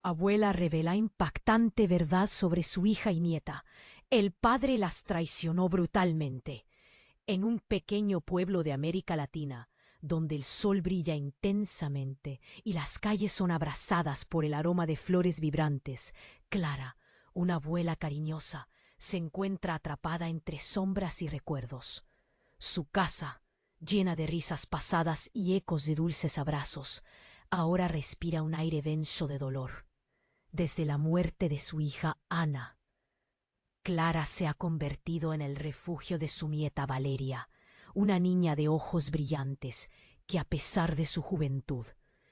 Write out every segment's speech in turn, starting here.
Abuela revela impactante verdad sobre su hija y nieta. El padre las traicionó brutalmente. En un pequeño pueblo de América Latina, donde el sol brilla intensamente y las calles son abrasadas por el aroma de flores vibrantes, Clara, una abuela cariñosa, se encuentra atrapada entre sombras y recuerdos. Su casa, llena de risas pasadas y ecos de dulces abrazos, ahora respira un aire denso de dolor. Desde la muerte de su hija Ana, Clara se ha convertido en el refugio de su nieta Valeria, una niña de ojos brillantes que, a pesar de su juventud,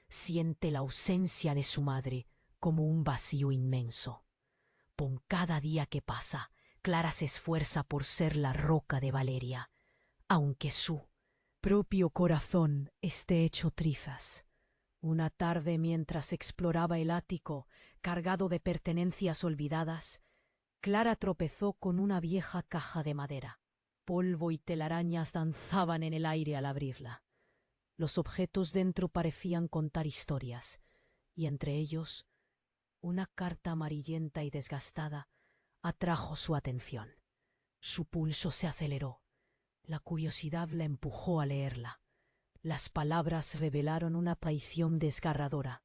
siente la ausencia de su madre como un vacío inmenso. Con cada día que pasa, Clara se esfuerza por ser la roca de Valeria, aunque su propio corazón esté hecho trizas. Una tarde, mientras exploraba el ático cargado de pertenencias olvidadas, Clara tropezó con una vieja caja de madera. Polvo y telarañas danzaban en el aire al abrirla. Los objetos dentro parecían contar historias, y entre ellos, una carta amarillenta y desgastada atrajo su atención. Su pulso se aceleró. La curiosidad la empujó a leerla. Las palabras revelaron una traición desgarradora.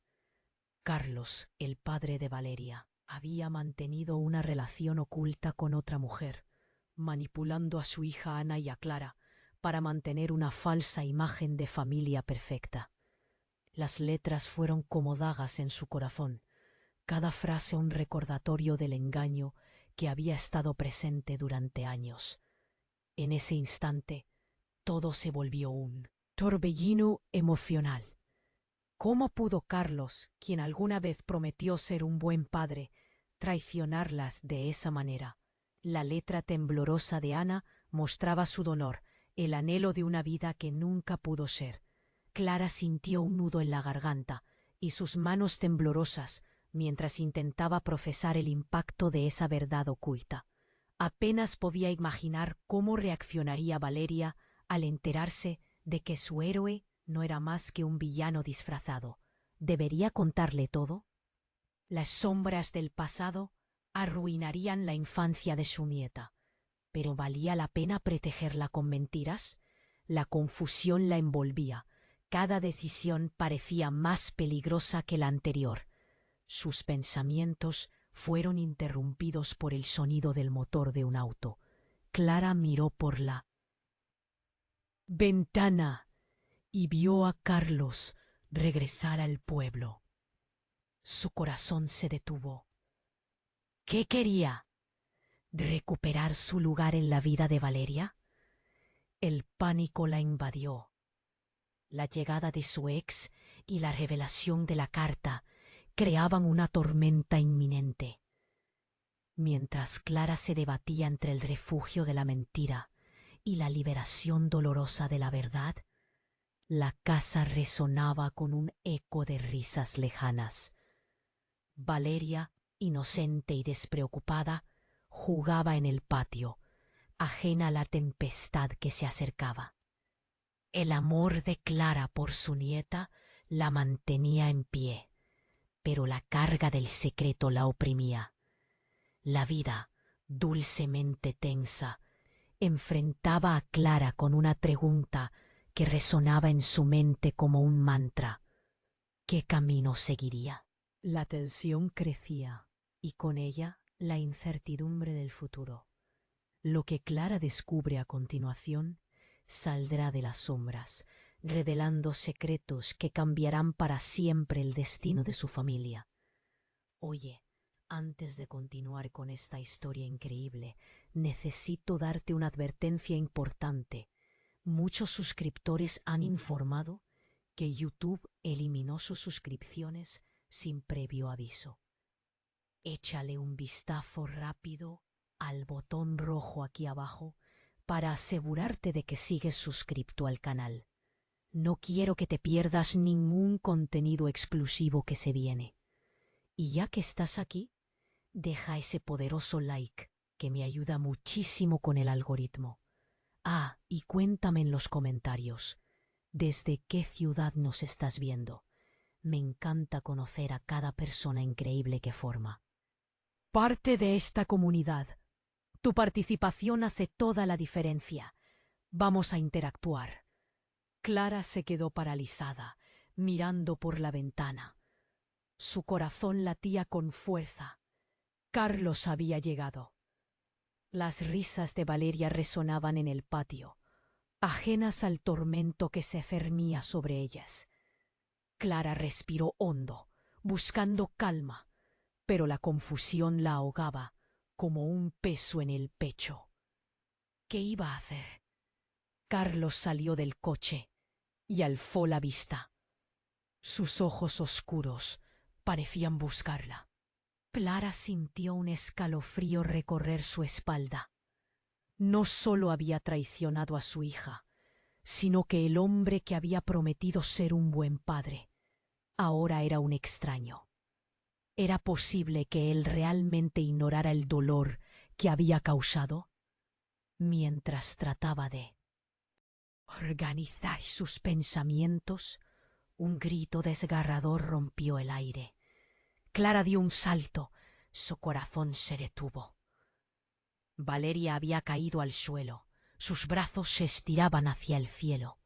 Carlos, el padre de Valeria, había mantenido una relación oculta con otra mujer, manipulando a su hija Ana y a Clara para mantener una falsa imagen de familia perfecta. Las letras fueron como dagas en su corazón, cada frase un recordatorio del engaño que había estado presente durante años. En ese instante, todo se volvió un torbellino emocional. ¿Cómo pudo Carlos, quien alguna vez prometió ser un buen padre, traicionarlas de esa manera? La letra temblorosa de Ana mostraba su dolor, el anhelo de una vida que nunca pudo ser. Clara sintió un nudo en la garganta y sus manos temblorosas mientras intentaba procesar el impacto de esa verdad oculta. Apenas podía imaginar cómo reaccionaría Valeria al enterarse de que su héroe no era más que un villano disfrazado. ¿Debería contarle todo? Las sombras del pasado arruinarían la infancia de su nieta. ¿Pero valía la pena protegerla con mentiras? La confusión la envolvía. Cada decisión parecía más peligrosa que la anterior. Sus pensamientos fueron interrumpidos por el sonido del motor de un auto. Clara miró por la ventana y vio a Carlos regresar al pueblo. Su corazón se detuvo. ¿Qué quería? ¿Recuperar su lugar en la vida de Valeria? El pánico la invadió. La llegada de su ex y la revelación de la carta creaban una tormenta inminente. Mientras Clara se debatía entre el refugio de la mentira y la liberación dolorosa de la verdad, la casa resonaba con un eco de risas lejanas. Valeria, inocente y despreocupada, jugaba en el patio, ajena a la tempestad que se acercaba. El amor de Clara por su nieta la mantenía en pie, pero la carga del secreto la oprimía. La vida, dulcemente tensa, enfrentaba a Clara con una pregunta que resonaba en su mente como un mantra. ¿Qué camino seguiría? La tensión crecía y con ella la incertidumbre del futuro. Lo que Clara descubre a continuación saldrá de las sombras, revelando secretos que cambiarán para siempre el destino de su familia. Oye, antes de continuar con esta historia increíble, necesito darte una advertencia importante. Muchos suscriptores han informado que YouTube eliminó sus suscripciones sin previo aviso. Échale un vistazo rápido al botón rojo aquí abajo para asegurarte de que sigues suscrito al canal. No quiero que te pierdas ningún contenido exclusivo que se viene. Y ya que estás aquí, deja ese poderoso like que me ayuda muchísimo con el algoritmo. Ah, y cuéntame en los comentarios, ¿desde qué ciudad nos estás viendo? Me encanta conocer a cada persona increíble que forma parte de esta comunidad. Tu participación hace toda la diferencia. Vamos a interactuar. Clara se quedó paralizada, mirando por la ventana. Su corazón latía con fuerza. Carlos había llegado. Las risas de Valeria resonaban en el patio, ajenas al tormento que se cernía sobre ellas. Clara respiró hondo, buscando calma, pero la confusión la ahogaba como un peso en el pecho. ¿Qué iba a hacer? Carlos salió del coche y alzó la vista. Sus ojos oscuros parecían buscarla. Clara sintió un escalofrío recorrer su espalda. No solo había traicionado a su hija, sino que el hombre que había prometido ser un buen padre, ahora era un extraño. ¿Era posible que él realmente ignorara el dolor que había causado? Mientras trataba de organizar sus pensamientos, un grito desgarrador rompió el aire. Clara dio un salto, su corazón se detuvo. Valeria había caído al suelo, sus brazos se estiraban hacia el cielo.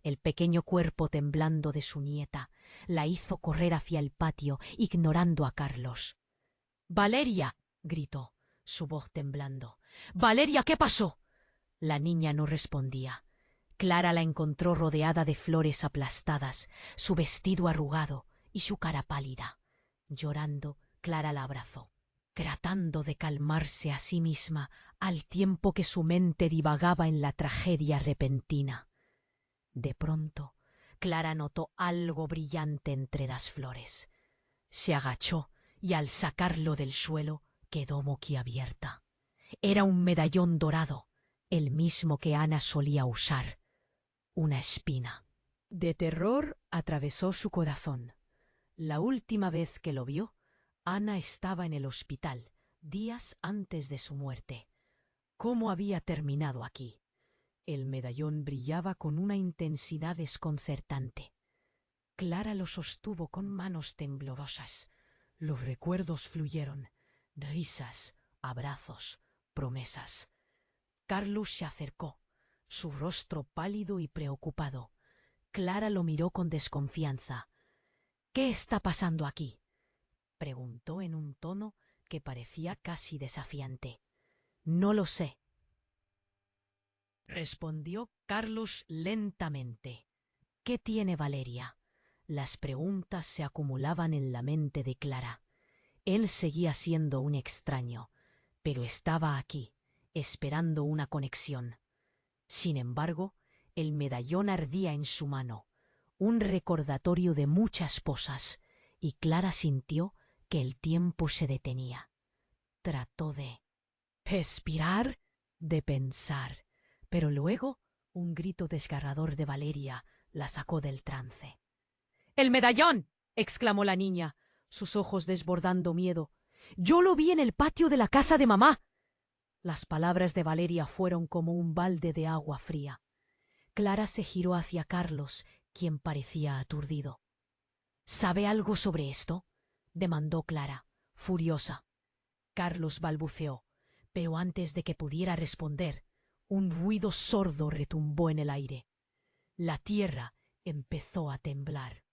El pequeño cuerpo temblando de su nieta la hizo correr hacia el patio, ignorando a Carlos. —¡Valeria! —gritó, su voz temblando. —¡Valeria, qué pasó! La niña no respondía. Clara la encontró rodeada de flores aplastadas, su vestido arrugado y su cara pálida. Llorando, Clara la abrazó, tratando de calmarse a sí misma al tiempo que su mente divagaba en la tragedia repentina. De pronto, Clara notó algo brillante entre las flores. Se agachó y al sacarlo del suelo quedó boquiabierta. Era un medallón dorado, el mismo que Ana solía usar. Una espina. De terror atravesó su corazón. La última vez que lo vio, Ana estaba en el hospital, días antes de su muerte. ¿Cómo había terminado aquí? El medallón brillaba con una intensidad desconcertante. Clara lo sostuvo con manos temblorosas. Los recuerdos fluyeron. Risas, abrazos, promesas. Carlos se acercó, su rostro pálido y preocupado. Clara lo miró con desconfianza. —¿Qué está pasando aquí? —preguntó en un tono que parecía casi desafiante. —No lo sé —respondió Carlos lentamente. —¿Qué tiene Valeria? Las preguntas se acumulaban en la mente de Clara. Él seguía siendo un extraño, pero estaba aquí, esperando una conexión. Sin embargo, el medallón ardía en su mano, un recordatorio de muchas cosas, y Clara sintió que el tiempo se detenía. Trató de respirar, de pensar, pero luego un grito desgarrador de Valeria la sacó del trance. —¡El medallón! —exclamó la niña, sus ojos desbordando miedo. —¡Yo lo vi en el patio de la casa de mamá! Las palabras de Valeria fueron como un balde de agua fría. Clara se giró hacia Carlos, quien parecía aturdido. —¿Sabe algo sobre esto? —demandó Clara, furiosa. Carlos balbuceó, pero antes de que pudiera responder, un ruido sordo retumbó en el aire. La tierra empezó a temblar.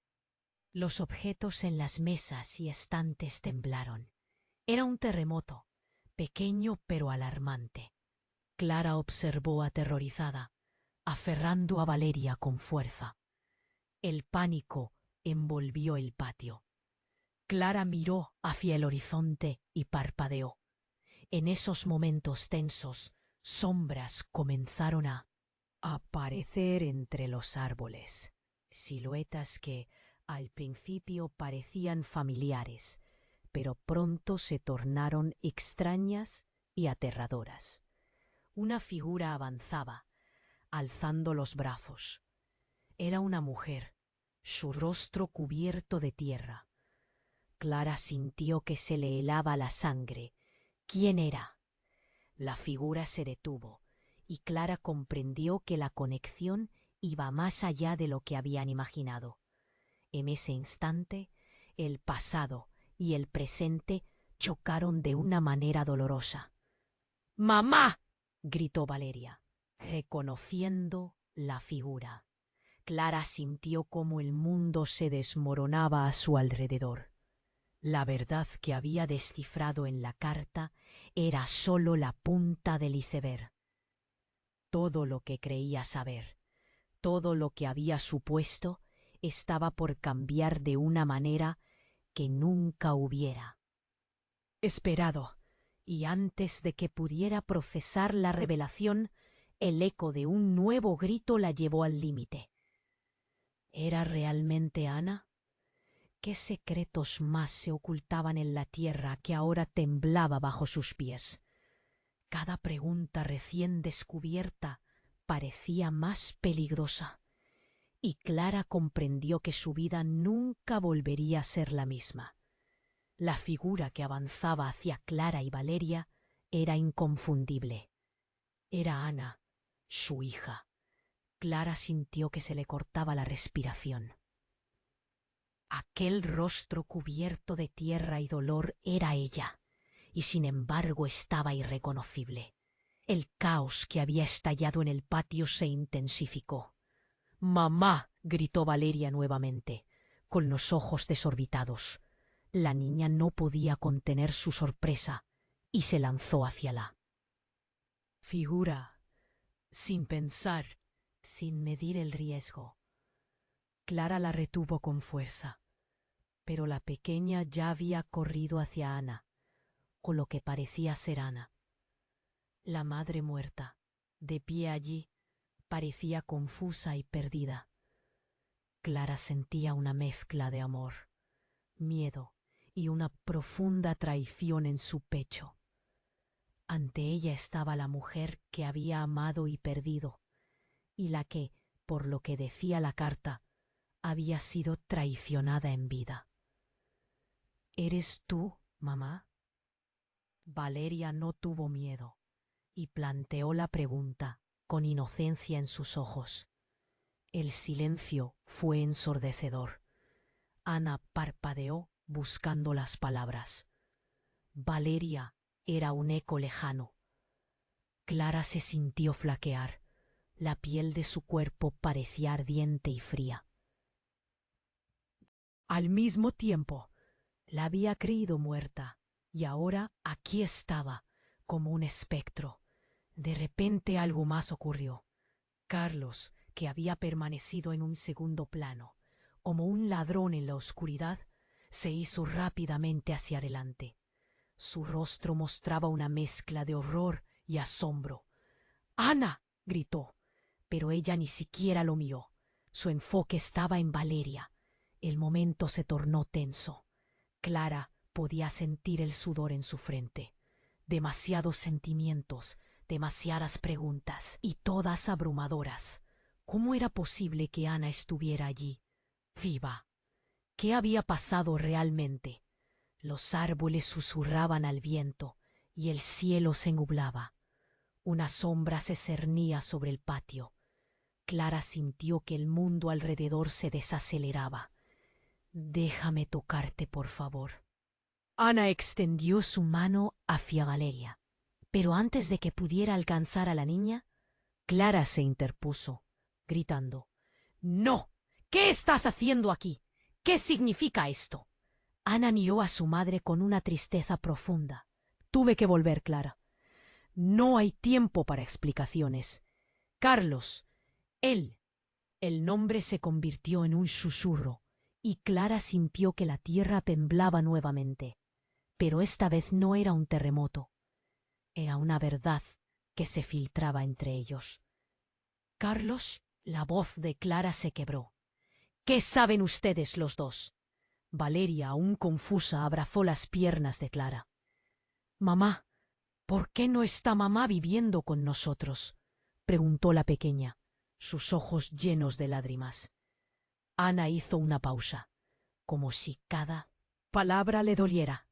Los objetos en las mesas y estantes temblaron. Era un terremoto, pequeño pero alarmante. Clara observó aterrorizada, aferrando a Valeria con fuerza. El pánico envolvió el patio. Clara miró hacia el horizonte y parpadeó. En esos momentos tensos, sombras comenzaron a aparecer entre los árboles, siluetas que al principio parecían familiares, pero pronto se tornaron extrañas y aterradoras. Una figura avanzaba, alzando los brazos. Era una mujer, su rostro cubierto de tierra. Clara sintió que se le helaba la sangre. ¿Quién era? La figura se detuvo, y Clara comprendió que la conexión iba más allá de lo que habían imaginado. En ese instante, el pasado y el presente chocaron de una manera dolorosa. ¡Mamá!, gritó Valeria, reconociendo la figura. Clara sintió cómo el mundo se desmoronaba a su alrededor. La verdad que había descifrado en la carta era sólo la punta del iceberg. Todo lo que creía saber, todo lo que había supuesto, estaba por cambiar de una manera que nunca hubiera esperado, y antes de que pudiera profesar la revelación, el eco de un nuevo grito la llevó al límite. ¿Era realmente Ana? ¿Qué secretos más se ocultaban en la tierra que ahora temblaba bajo sus pies? Cada pregunta recién descubierta parecía más peligrosa, y Clara comprendió que su vida nunca volvería a ser la misma. La figura que avanzaba hacia Clara y Valeria era inconfundible. Era Ana, su hija. Clara sintió que se le cortaba la respiración. Aquel rostro cubierto de tierra y dolor era ella, y sin embargo estaba irreconocible. El caos que había estallado en el patio se intensificó. «¡Mamá!», gritó Valeria nuevamente, con los ojos desorbitados. La niña no podía contener su sorpresa y se lanzó hacia la figura, sin pensar, sin medir el riesgo. Clara la retuvo con fuerza, pero la pequeña ya había corrido hacia Ana, con lo que parecía ser Ana. La madre muerta, de pie allí, parecía confusa y perdida. Clara sentía una mezcla de amor, miedo y una profunda traición en su pecho. Ante ella estaba la mujer que había amado y perdido, y la que, por lo que decía la carta, había sido traicionada en vida. ¿Eres tú, mamá? Valeria no tuvo miedo y planteó la pregunta con inocencia en sus ojos. El silencio fue ensordecedor. Ana parpadeó buscando las palabras. Valeria era un eco lejano. Clara se sintió flaquear. La piel de su cuerpo parecía ardiente y fría. Al mismo tiempo, la había creído muerta, y ahora aquí estaba, como un espectro. De repente algo más ocurrió. Carlos, que había permanecido en un segundo plano, como un ladrón en la oscuridad, se hizo rápidamente hacia adelante. Su rostro mostraba una mezcla de horror y asombro. «¡Ana!», gritó, pero ella ni siquiera lo miró. Su enfoque estaba en Valeria. El momento se tornó tenso. Clara podía sentir el sudor en su frente. Demasiados sentimientos, demasiadas preguntas, y todas abrumadoras. ¿Cómo era posible que Ana estuviera allí, viva? ¿Qué había pasado realmente? Los árboles susurraban al viento y el cielo se nublaba. Una sombra se cernía sobre el patio. Clara sintió que el mundo alrededor se desaceleraba. «Déjame tocarte, por favor». Ana extendió su mano hacia Valeria, pero antes de que pudiera alcanzar a la niña, Clara se interpuso, gritando: «¡No! ¿Qué estás haciendo aquí? ¿Qué significa esto?». Ana miró a su madre con una tristeza profunda. «Tuve que volver, Clara. No hay tiempo para explicaciones. Carlos, él». El nombre se convirtió en un susurro, y Clara sintió que la tierra temblaba nuevamente. Pero esta vez no era un terremoto. Era una verdad que se filtraba entre ellos. «Carlos», la voz de Clara se quebró. «¿Qué saben ustedes los dos?». Valeria, aún confusa, abrazó las piernas de Clara. «Mamá, ¿por qué no está mamá viviendo con nosotros?», preguntó la pequeña, sus ojos llenos de lágrimas. Ana hizo una pausa, como si cada palabra le doliera.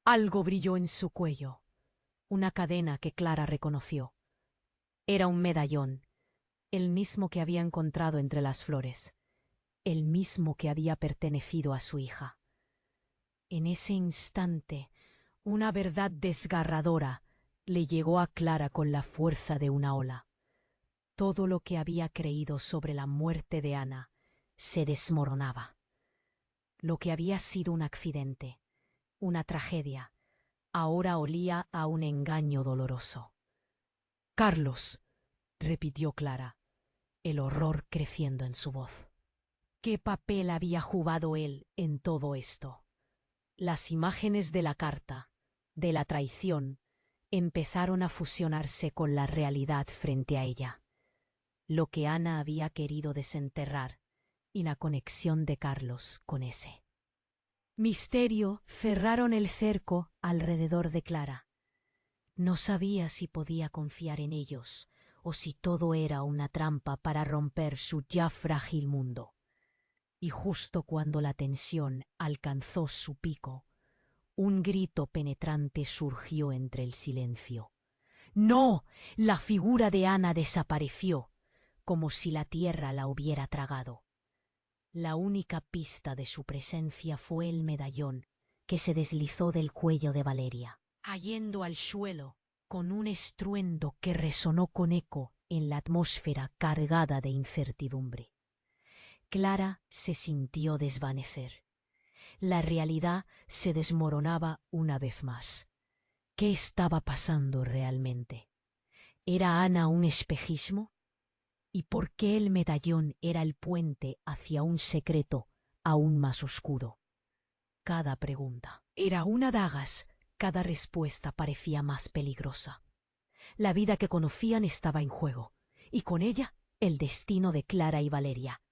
Algo brilló en su cuello, una cadena que Clara reconoció. Era un medallón, el mismo que había encontrado entre las flores. el mismo que había pertenecido a su hija. En ese instante, una verdad desgarradora le llegó a Clara con la fuerza de una ola. Todo lo que había creído sobre la muerte de Ana se desmoronaba. Lo que había sido un accidente, una tragedia, ahora olía a un engaño doloroso. «Carlos», repitió Clara, el horror creciendo en su voz. ¿Qué papel había jugado él en todo esto? Las imágenes de la carta, de la traición, empezaron a fusionarse con la realidad frente a ella. Lo que Ana había querido desenterrar y la conexión de Carlos con ese misterio cerraron el cerco alrededor de Clara. No sabía si podía confiar en ellos o si todo era una trampa para romper su ya frágil mundo. Y justo cuando la tensión alcanzó su pico, un grito penetrante surgió entre el silencio. ¡No! La figura de Ana desapareció, como si la tierra la hubiera tragado. La única pista de su presencia fue el medallón que se deslizó del cuello de Valeria, cayendo al suelo con un estruendo que resonó con eco en la atmósfera cargada de incertidumbre. Clara se sintió desvanecer. La realidad se desmoronaba una vez más. ¿Qué estaba pasando realmente? ¿Era Ana un espejismo? ¿Y por qué el medallón era el puente hacia un secreto aún más oscuro? Cada pregunta era una dagas, cada respuesta parecía más peligrosa. La vida que conocían estaba en juego, y con ella el destino de Clara y Valeria,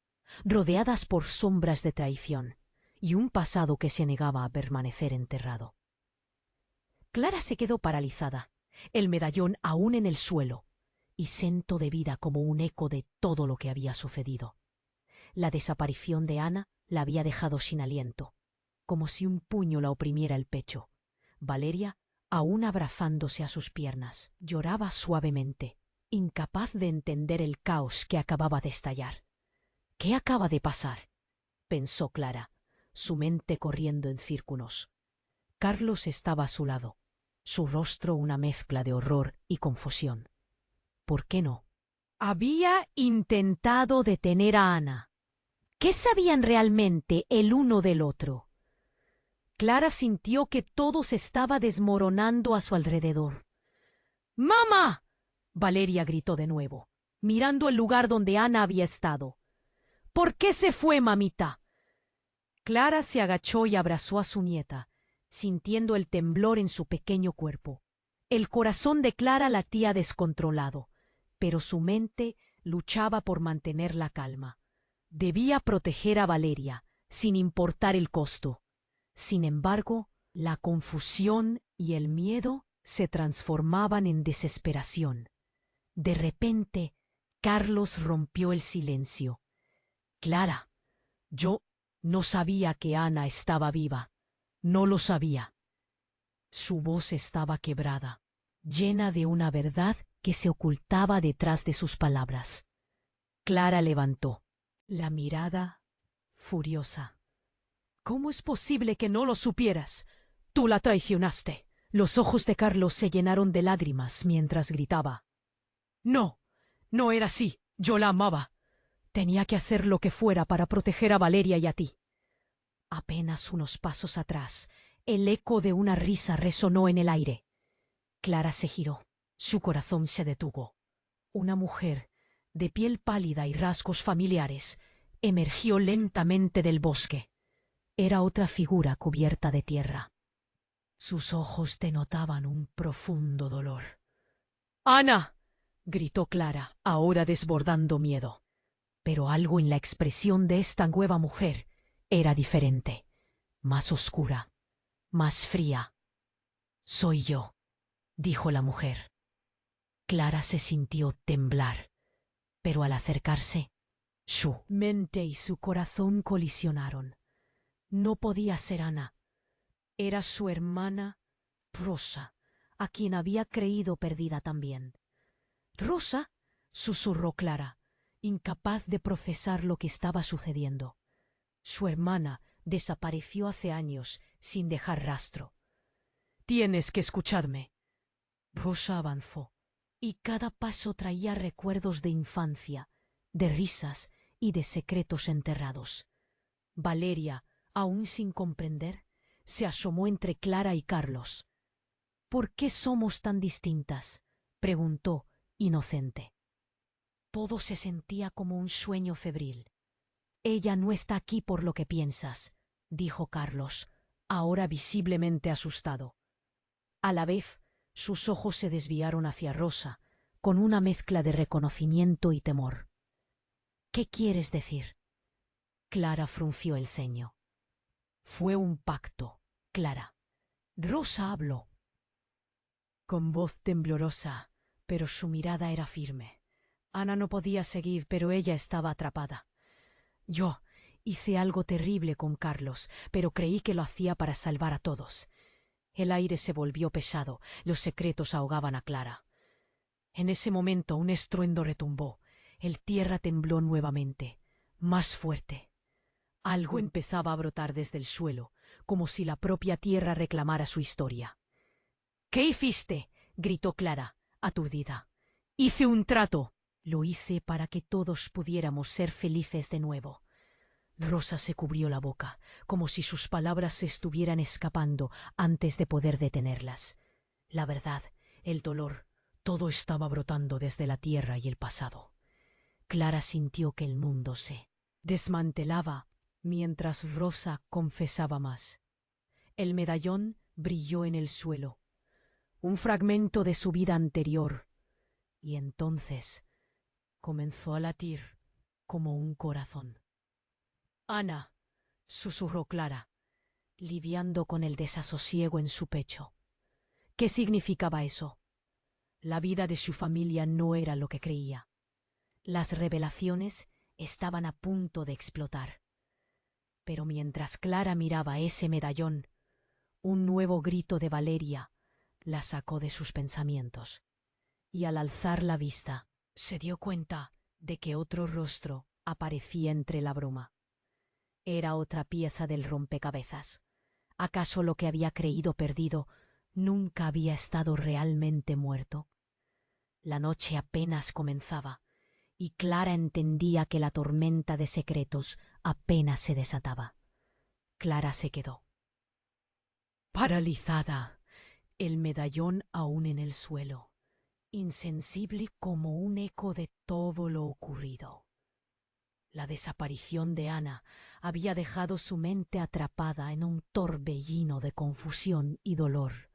rodeadas por sombras de traición y un pasado que se negaba a permanecer enterrado. Clara se quedó paralizada, el medallón aún en el suelo, y sentó de vida como un eco de todo lo que había sucedido. La desaparición de Ana la había dejado sin aliento, como si un puño la oprimiera el pecho. Valeria, aún abrazándose a sus piernas, lloraba suavemente, incapaz de entender el caos que acababa de estallar. «¿Qué acaba de pasar?», pensó Clara, su mente corriendo en círculos. Carlos estaba a su lado, su rostro una mezcla de horror y confusión. ¿Por qué no? Había intentado detener a Ana. ¿Qué sabían realmente el uno del otro? Clara sintió que todo se estaba desmoronando a su alrededor. «¡Mamá!», Valeria gritó de nuevo, mirando el lugar donde Ana había estado. «¿Por qué se fue, mamita?». Clara se agachó y abrazó a su nieta, sintiendo el temblor en su pequeño cuerpo. El corazón de Clara latía descontrolado, pero su mente luchaba por mantener la calma. Debía proteger a Valeria, sin importar el costo. Sin embargo, la confusión y el miedo se transformaban en desesperación. De repente, Carlos rompió el silencio. «Clara, yo no sabía que Ana estaba viva. No lo sabía». Su voz estaba quebrada, llena de una verdad que se ocultaba detrás de sus palabras. Clara levantó la mirada furiosa. «¿Cómo es posible que no lo supieras? Tú la traicionaste». Los ojos de Carlos se llenaron de lágrimas mientras gritaba. «No, no era así. Yo la amaba. Tenía que hacer lo que fuera para proteger a Valeria y a ti». Apenas unos pasos atrás, el eco de una risa resonó en el aire. Clara se giró. Su corazón se detuvo. Una mujer, de piel pálida y rasgos familiares, emergió lentamente del bosque. Era otra figura cubierta de tierra. Sus ojos denotaban un profundo dolor. «¡Ana!», gritó Clara, ahora desbordando miedo. Pero algo en la expresión de esta nueva mujer era diferente, más oscura, más fría. «Soy yo», dijo la mujer. Clara se sintió temblar, pero al acercarse, su mente y su corazón colisionaron. No podía ser Ana. Era su hermana Rosa, a quien había creído perdida también. «¿Rosa?», susurró Clara, incapaz de procesar lo que estaba sucediendo. Su hermana desapareció hace años sin dejar rastro. Tienes que escucharme. Rosa avanzó, y cada paso traía recuerdos de infancia, de risas y de secretos enterrados. Valeria, aún sin comprender, se asomó entre Clara y Carlos. ¿Por qué somos tan distintas?, preguntó, inocente. Todo se sentía como un sueño febril. Ella no está aquí por lo que piensas, dijo Carlos, ahora visiblemente asustado. A la vez, sus ojos se desviaron hacia Rosa, con una mezcla de reconocimiento y temor. ¿Qué quieres decir? Clara frunció el ceño. Fue un pacto, Clara. Rosa habló. Con voz temblorosa, pero su mirada era firme. Ana no podía seguir, pero ella estaba atrapada. Yo hice algo terrible con Carlos, pero creí que lo hacía para salvar a todos. El aire se volvió pesado, los secretos ahogaban a Clara. En ese momento un estruendo retumbó. El tierra tembló nuevamente, más fuerte. Algo empezaba a brotar desde el suelo, como si la propia tierra reclamara su historia. ¿Qué hiciste?, gritó Clara, aturdida. Hice un trato. Lo hice para que todos pudiéramos ser felices de nuevo. Rosa se cubrió la boca, como si sus palabras se estuvieran escapando antes de poder detenerlas. La verdad, el dolor, todo estaba brotando desde la tierra y el pasado. Clara sintió que el mundo se desmantelaba mientras Rosa confesaba más. El medallón brilló en el suelo, un fragmento de su vida anterior, y entonces comenzó a latir como un corazón. Ana, susurró Clara, lidiando con el desasosiego en su pecho. ¿Qué significaba eso? La vida de su familia no era lo que creía. Las revelaciones estaban a punto de explotar. Pero mientras Clara miraba ese medallón, un nuevo grito de Valeria la sacó de sus pensamientos. Y al alzar la vista, se dio cuenta de que otro rostro aparecía entre la bruma. Era otra pieza del rompecabezas. ¿Acaso lo que había creído perdido nunca había estado realmente muerto? La noche apenas comenzaba, y Clara entendía que la tormenta de secretos apenas se desataba. Clara se quedó paralizada, el medallón aún en el suelo, insensible como un eco de todo lo ocurrido. La desaparición de Ana había dejado su mente atrapada en un torbellino de confusión y dolor.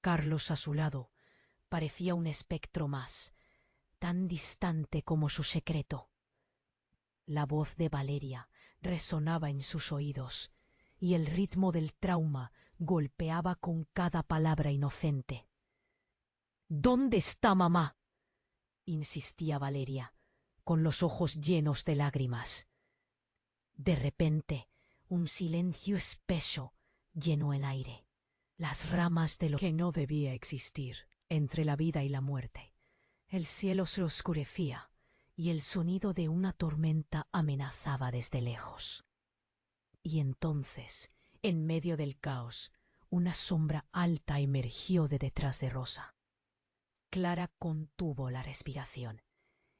Carlos, a su lado, parecía un espectro más, tan distante como su secreto. La voz de Valeria resonaba en sus oídos, y el ritmo del trauma golpeaba con cada palabra inocente. ¿Dónde está mamá?, insistía Valeria, con los ojos llenos de lágrimas. De repente, un silencio espeso llenó el aire. Las ramas de lo que no debía existir entre la vida y la muerte. El cielo se oscurecía y el sonido de una tormenta amenazaba desde lejos. Y entonces, en medio del caos, una sombra alta emergió de detrás de Rosa. Clara contuvo la respiración.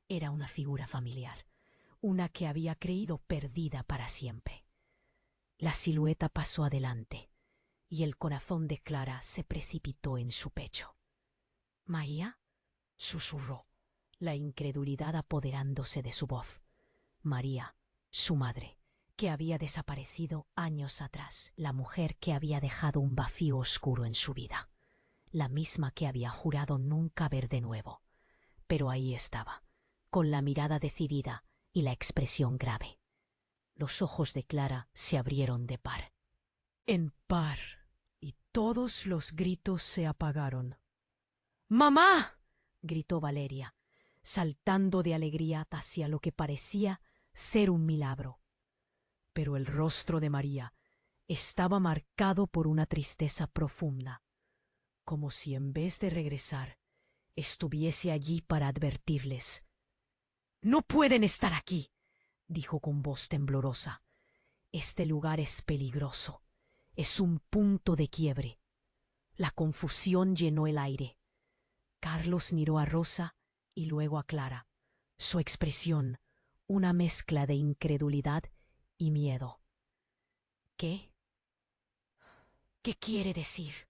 Era una figura familiar, una que había creído perdida para siempre. La silueta pasó adelante, y el corazón de Clara se precipitó en su pecho. —¿María? —susurró, la incredulidad apoderándose de su voz. María, su madre, que había desaparecido años atrás, la mujer que había dejado un vacío oscuro en su vida, la misma que había jurado nunca ver de nuevo. Pero ahí estaba, con la mirada decidida y la expresión grave. Los ojos de Clara se abrieron de par en par, y todos los gritos se apagaron. —¡Mamá! —gritó Valeria, saltando de alegría hacia lo que parecía ser un milagro. Pero el rostro de María estaba marcado por una tristeza profunda, como si en vez de regresar, estuviese allí para advertirles. —¡No pueden estar aquí! —dijo con voz temblorosa. Este lugar es peligroso. Es un punto de quiebre. La confusión llenó el aire. Carlos miró a Rosa y luego a Clara. Su expresión, una mezcla de incredulidad y miedo. ¿Qué? ¿Qué quiere decir?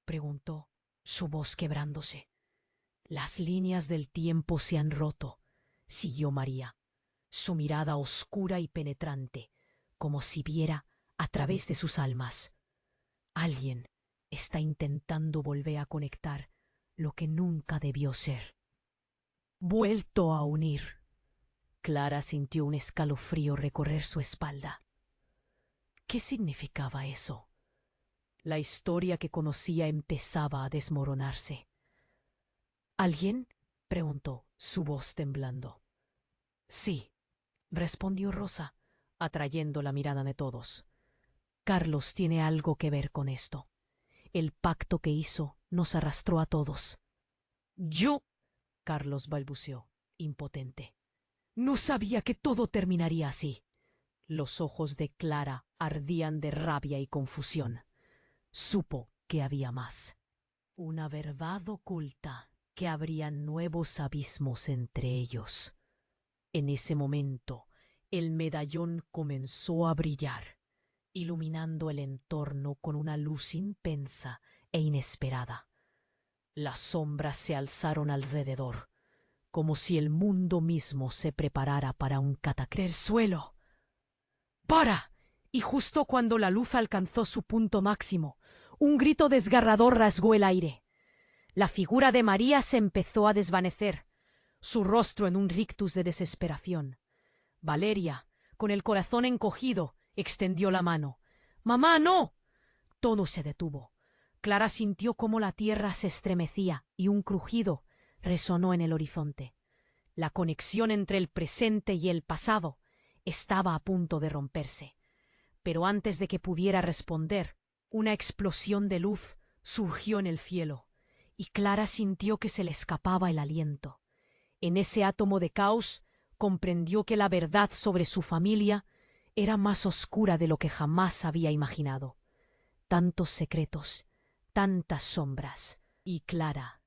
Preguntó, su voz quebrándose. Las líneas del tiempo se han roto, siguió María, su mirada oscura y penetrante, como si viera a través de sus almas. Alguien está intentando volver a conectar lo que nunca debió ser. Vuelto a unir. Clara sintió un escalofrío recorrer su espalda. ¿Qué significaba eso? La historia que conocía empezaba a desmoronarse. ¿Alguien? Preguntó, su voz temblando. Sí, respondió Rosa, atrayendo la mirada de todos. Carlos tiene algo que ver con esto. El pacto que hizo nos arrastró a todos. Yo, Carlos balbuceó, impotente. No sabía que todo terminaría así. Los ojos de Clara ardían de rabia y confusión. Supo que había más. Una verdad oculta, que habría nuevos abismos entre ellos. En ese momento, el medallón comenzó a brillar, iluminando el entorno con una luz intensa e inesperada. Las sombras se alzaron alrededor, como si el mundo mismo se preparara para un cataclismo. ¡Del suelo! ¡Para! Y justo cuando la luz alcanzó su punto máximo, un grito desgarrador rasgó el aire. La figura de María se empezó a desvanecer, su rostro en un rictus de desesperación. Valeria, con el corazón encogido, extendió la mano. ¡Mamá, no! Todo se detuvo. Clara sintió cómo la tierra se estremecía y un crujido resonó en el horizonte. La conexión entre el presente y el pasado estaba a punto de romperse. Pero antes de que pudiera responder, una explosión de luz surgió en el cielo, y Clara sintió que se le escapaba el aliento. En ese átomo de caos comprendió que la verdad sobre su familia era más oscura de lo que jamás había imaginado. Tantos secretos, tantas sombras, y Clara,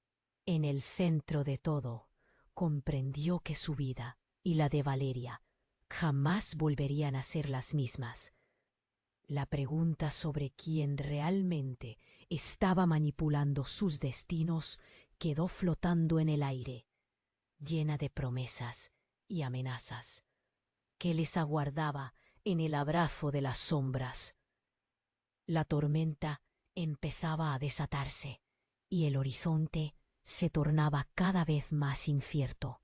en el centro de todo, comprendió que su vida y la de Valeria jamás volverían a ser las mismas. La pregunta sobre quién realmente estaba manipulando sus destinos quedó flotando en el aire, llena de promesas y amenazas. ¿Qué les aguardaba en el abrazo de las sombras? La tormenta empezaba a desatarse y el horizonte se tornaba cada vez más incierto.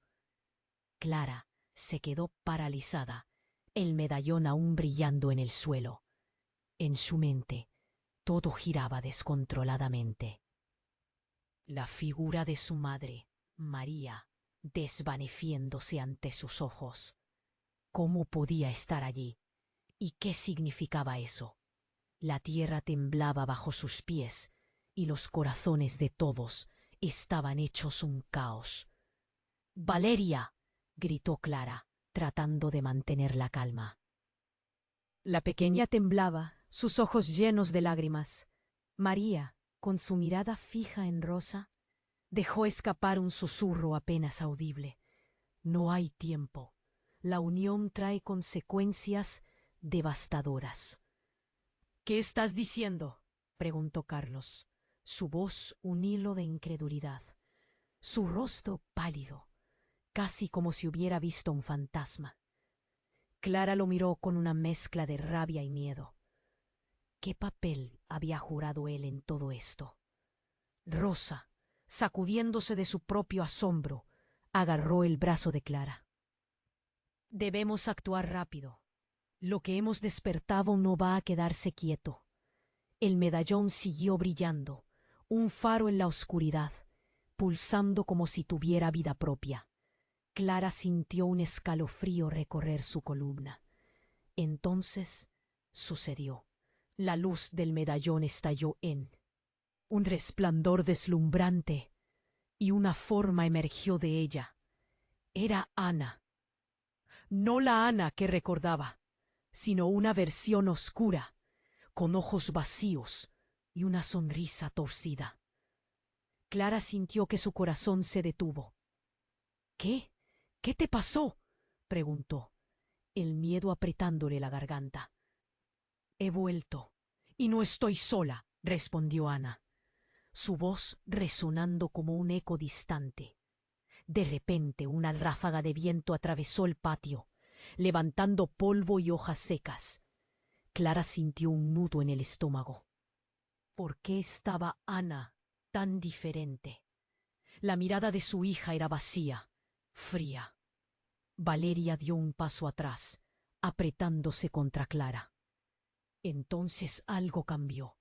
Clara se quedó paralizada, el medallón aún brillando en el suelo. En su mente, todo giraba descontroladamente. La figura de su madre, María, desvaneciéndose ante sus ojos. ¿Cómo podía estar allí? ¿Y qué significaba eso? La tierra temblaba bajo sus pies y los corazones de todos estaban hechos un caos. ¡Valeria!, gritó Clara, tratando de mantener la calma. La pequeña temblaba, sus ojos llenos de lágrimas. María, con su mirada fija en Rosa, dejó escapar un susurro apenas audible. No hay tiempo. La unión trae consecuencias devastadoras. ¿Qué estás diciendo?, preguntó Carlos, su voz un hilo de incredulidad, su rostro pálido, casi como si hubiera visto un fantasma. Clara lo miró con una mezcla de rabia y miedo. ¿Qué papel había jurado él en todo esto? Rosa, sacudiéndose de su propio asombro, agarró el brazo de Clara. Debemos actuar rápido. Lo que hemos despertado no va a quedarse quieto. El medallón siguió brillando, un faro en la oscuridad, pulsando como si tuviera vida propia. Clara sintió un escalofrío recorrer su columna. Entonces sucedió. La luz del medallón estalló en un resplandor deslumbrante y una forma emergió de ella. Era Ana. No la Ana que recordaba. sino una versión oscura, con ojos vacíos y una sonrisa torcida. Clara sintió que su corazón se detuvo. ¿Qué? ¿Qué te pasó?, preguntó, el miedo apretándole la garganta. He vuelto, y no estoy sola, respondió Ana, su voz resonando como un eco distante. De repente una ráfaga de viento atravesó el patio, levantando polvo y hojas secas. Clara sintió un nudo en el estómago. ¿Por qué estaba Ana tan diferente? La mirada de su hija era vacía, fría. Valeria dio un paso atrás, apretándose contra Clara. Entonces algo cambió.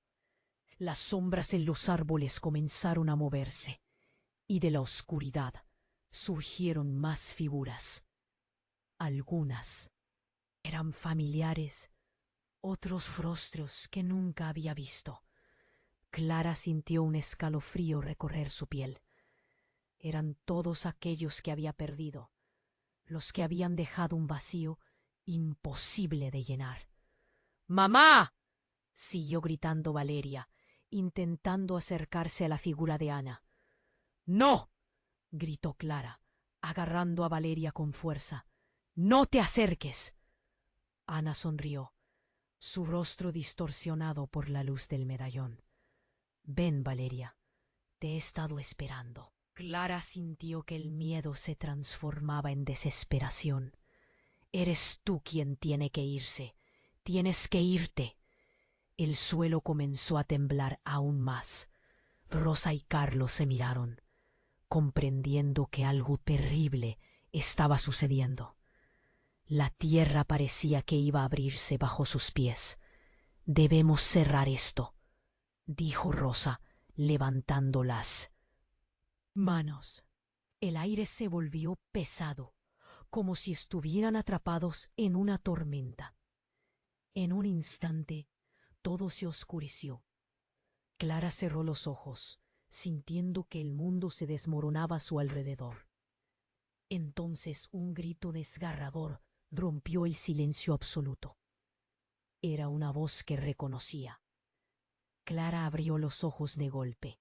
Las sombras en los árboles comenzaron a moverse, y de la oscuridad surgieron más figuras. Algunas eran familiares, otros rostros que nunca había visto. Clara sintió un escalofrío recorrer su piel. Eran todos aquellos que había perdido, los que habían dejado un vacío imposible de llenar. ¡Mamá!, siguió gritando Valeria, intentando acercarse a la figura de Ana. ¡No!, gritó Clara, agarrando a Valeria con fuerza. ¡No te acerques! Ana sonrió, su rostro distorsionado por la luz del medallón. Ven, Valeria, te he estado esperando. Clara sintió que el miedo se transformaba en desesperación. Eres tú quien tiene que irse. Tienes que irte. El suelo comenzó a temblar aún más. Rosa y Carlos se miraron, comprendiendo que algo terrible estaba sucediendo. La tierra parecía que iba a abrirse bajo sus pies. Debemos cerrar esto, dijo Rosa, levantando las manos. El aire se volvió pesado, como si estuvieran atrapados en una tormenta. En un instante, todo se oscureció. Clara cerró los ojos, sintiendo que el mundo se desmoronaba a su alrededor. Entonces un grito desgarrador rompió el silencio absoluto. Era una voz que reconocía. Clara abrió los ojos de golpe.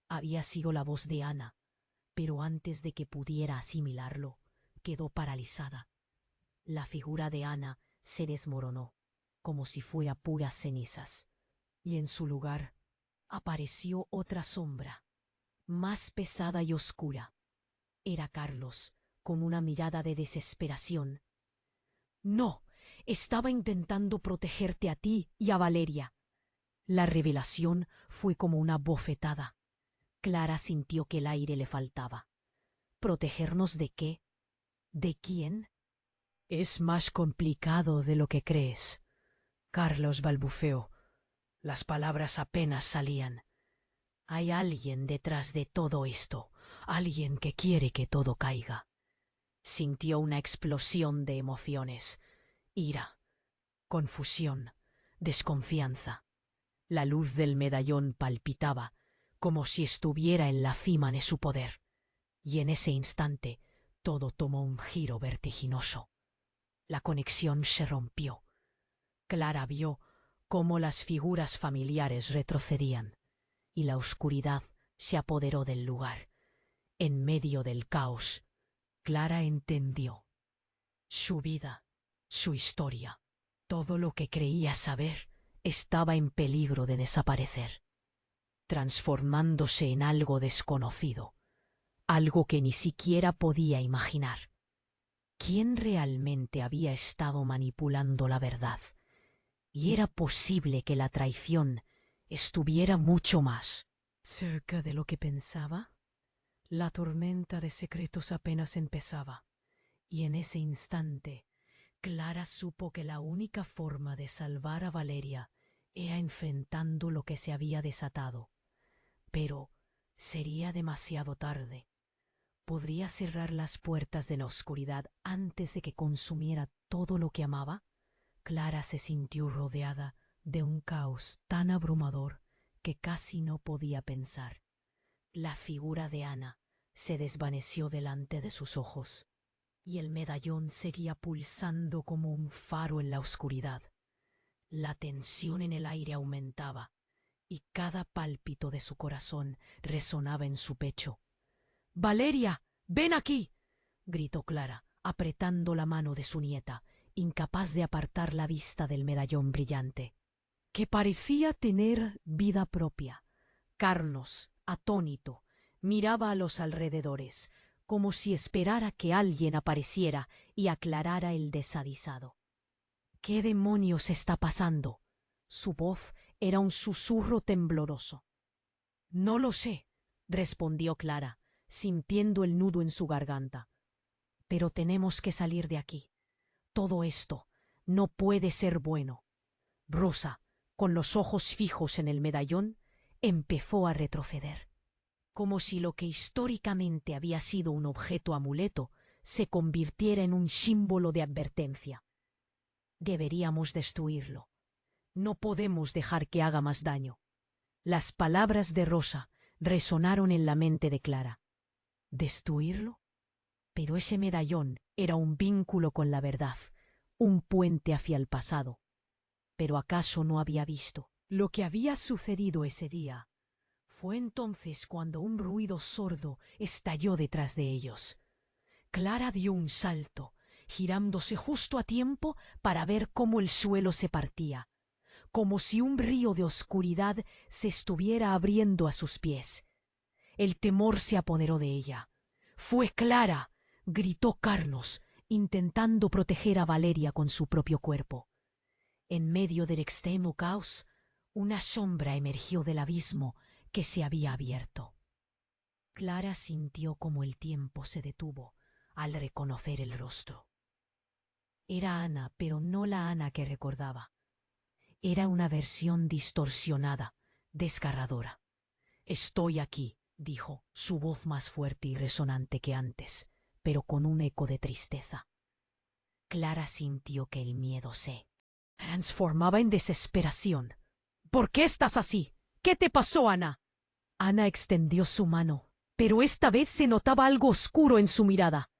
Había sido la voz de Ana, pero antes de que pudiera asimilarlo, quedó paralizada. La figura de Ana se desmoronó, como si fuera puras cenizas, y en su lugar apareció otra sombra, más pesada y oscura. Era Carlos, con una mirada de desesperación. No, estaba intentando protegerte a ti y a Valeria. La revelación fue como una bofetada. Clara sintió que el aire le faltaba. ¿Protegernos de qué? ¿De quién? Es más complicado de lo que crees. Carlos balbuceó. Las palabras apenas salían. Hay alguien detrás de todo esto, alguien que quiere que todo caiga. Sintió una explosión de emociones: ira, confusión, desconfianza. La luz del medallón palpitaba, como si estuviera en la cima de su poder, y en ese instante todo tomó un giro vertiginoso. La conexión se rompió. Clara vio cómo las figuras familiares retrocedían, y la oscuridad se apoderó del lugar. En medio del caos, Clara entendió. Su vida, su historia, todo lo que creía saber, estaba en peligro de desaparecer, transformándose en algo desconocido, algo que ni siquiera podía imaginar. ¿Quién realmente había estado manipulando la verdad? Y era posible que la traición estuviera mucho más cerca de lo que pensaba. La tormenta de secretos apenas empezaba, y en ese instante Clara supo que la única forma de salvar a Valeria era enfrentando lo que se había desatado. Pero sería demasiado tarde. ¿Podría cerrar las puertas de la oscuridad antes de que consumiera todo lo que amaba? Clara se sintió rodeada de un caos tan abrumador que casi no podía pensar. La figura de Ana se desvaneció delante de sus ojos. y el medallón seguía pulsando como un faro en la oscuridad. La tensión en el aire aumentaba, y cada pálpito de su corazón resonaba en su pecho. «¡Valeria, ven aquí!», gritó Clara, apretando la mano de su nieta, incapaz de apartar la vista del medallón brillante, que parecía tener vida propia. Carlos, atónito, miraba a los alrededores, como si esperara que alguien apareciera y aclarara el desaguisado. «¿Qué demonios está pasando?». Su voz era un susurro tembloroso. «No lo sé», respondió Clara, sintiendo el nudo en su garganta. «Pero tenemos que salir de aquí. Todo esto no puede ser bueno». Rosa, con los ojos fijos en el medallón, empezó a retroceder, como si lo que históricamente había sido un objeto amuleto se convirtiera en un símbolo de advertencia. «Deberíamos destruirlo. No podemos dejar que haga más daño». Las palabras de Rosa resonaron en la mente de Clara. ¿Destruirlo? Pero ese medallón era un vínculo con la verdad, un puente hacia el pasado. ¿Pero acaso no había visto lo que había sucedido ese día? Fue entonces cuando un ruido sordo estalló detrás de ellos. Clara dio un salto, girándose justo a tiempo para ver cómo el suelo se partía, como si un río de oscuridad se estuviera abriendo a sus pies. El temor se apoderó de ella. «¡Fue Clara!», gritó Carlos, intentando proteger a Valeria con su propio cuerpo. En medio del extremo caos, una sombra emergió del abismo que se había abierto. Clara sintió como el tiempo se detuvo al reconocer el rostro. Era Ana, pero no la Ana que recordaba. Era una versión distorsionada, desgarradora. «Estoy aquí», dijo, su voz más fuerte y resonante que antes, pero con un eco de tristeza. Clara sintió que el miedo se transformaba en desesperación. «¿Por qué estás así? ¿Qué te pasó, Ana?». Ana extendió su mano, pero esta vez se notaba algo oscuro en su mirada.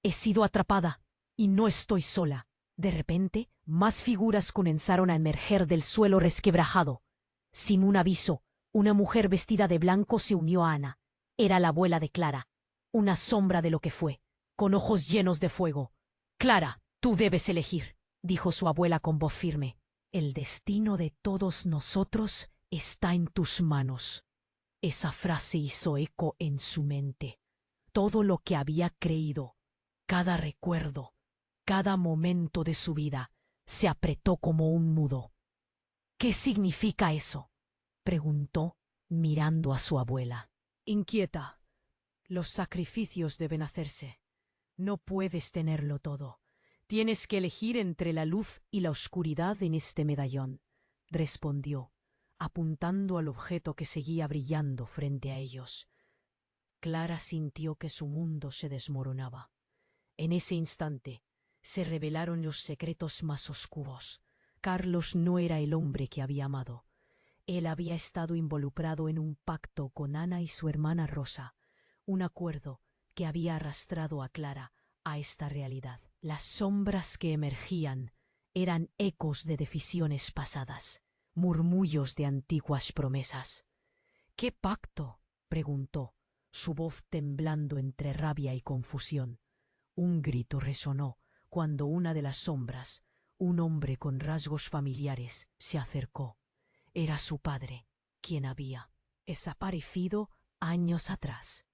«He sido atrapada, y no estoy sola». De repente, más figuras comenzaron a emerger del suelo resquebrajado. Sin un aviso, una mujer vestida de blanco se unió a Ana. Era la abuela de Clara, una sombra de lo que fue, con ojos llenos de fuego. «Clara, tú debes elegir», dijo su abuela con voz firme. «El destino de todos nosotros está en tus manos». Esa frase hizo eco en su mente. Todo lo que había creído, cada recuerdo, cada momento de su vida, se apretó como un nudo. «¿Qué significa eso?», preguntó, mirando a su abuela. Inquieta. «Los sacrificios deben hacerse. No puedes tenerlo todo. Tienes que elegir entre la luz y la oscuridad en este medallón», respondió, apuntando al objeto que seguía brillando frente a ellos. Clara sintió que su mundo se desmoronaba. En ese instante se revelaron los secretos más oscuros. Carlos no era el hombre que había amado. Él había estado involucrado en un pacto con Ana y su hermana Rosa, un acuerdo que había arrastrado a Clara a esta realidad. Las sombras que emergían eran ecos de decisiones pasadas, murmullos de antiguas promesas. «¿Qué pacto?», preguntó, su voz temblando entre rabia y confusión. Un grito resonó cuando una de las sombras, un hombre con rasgos familiares, se acercó. Era su padre, quien había desaparecido años atrás.